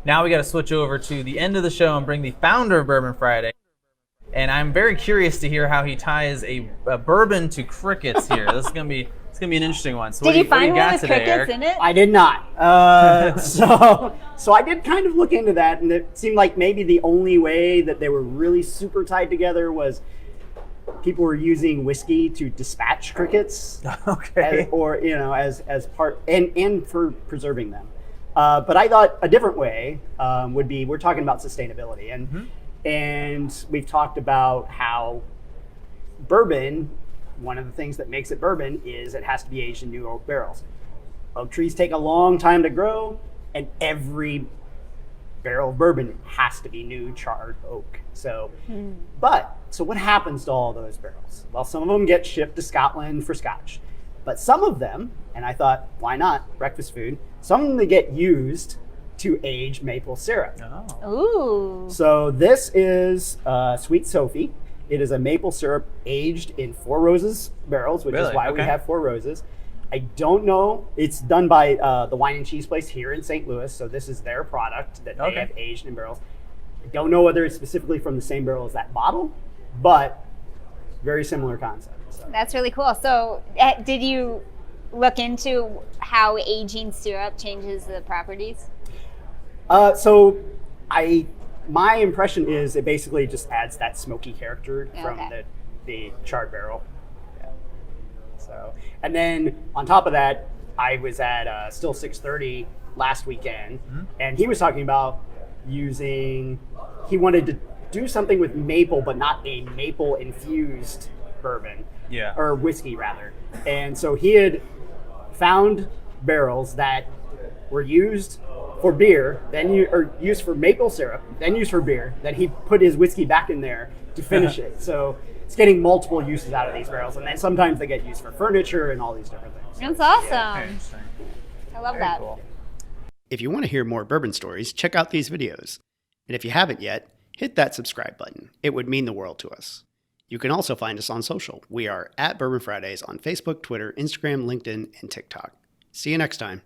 Now we got to switch over to the end of the show and bring the founder of Bourbon Friday. And I'm very curious to hear how he ties a bourbon to crickets here. This is gonna be an interesting one. So Did you what do find you one got with today, crickets Eric? in it? I did not. So I did kind of look into that, and it seemed like maybe the only way that they were really super tied together was people were using whiskey to dispatch crickets, Okay. as part and for preserving them. But I thought a different way would be, we're talking about sustainability, and we've talked about how bourbon, one of the things that makes it bourbon is it has to be aged in new oak barrels. Oak trees take a long time to grow, and every barrel of bourbon has to be new charred oak. So what happens to all those barrels? Well, some of them get shipped to Scotland for Scotch, but some of them, and I thought, why not breakfast food? Some of them they get used to age maple syrup. Ooh. So this is Sweet Sophie. It is a maple syrup aged in Four Roses barrels, which is why we have Four Roses. I don't know. It's done by the Wine and Cheese Place here in St. Louis. So this is their product that they have aged in barrels. I don't know whether it's specifically from the same barrel as that bottle, but very similar concept. So. That's really cool. So did you look into how aging syrup changes the properties? My impression is it basically just adds that smoky character from the charred barrel. Yeah. So, and then on top of that, I was at Still 630 last weekend, and he was talking about he wanted to do something with maple, but not a maple infused bourbon. Yeah. Or whiskey rather. And so he had found barrels that were used for beer, or used for maple syrup, then used for beer. Then he put his whiskey back in there to finish it. So it's getting multiple uses out of these barrels, and then sometimes they get used for furniture and all these different things. That's awesome. Very interesting. I love Very that. cool. If you want to hear more bourbon stories, check out these videos. And if you haven't yet, hit that subscribe button. It would mean the world to us. You can also find us on social. We are at Bourbon Fridays on Facebook, Twitter, Instagram, LinkedIn, and TikTok. See you next time.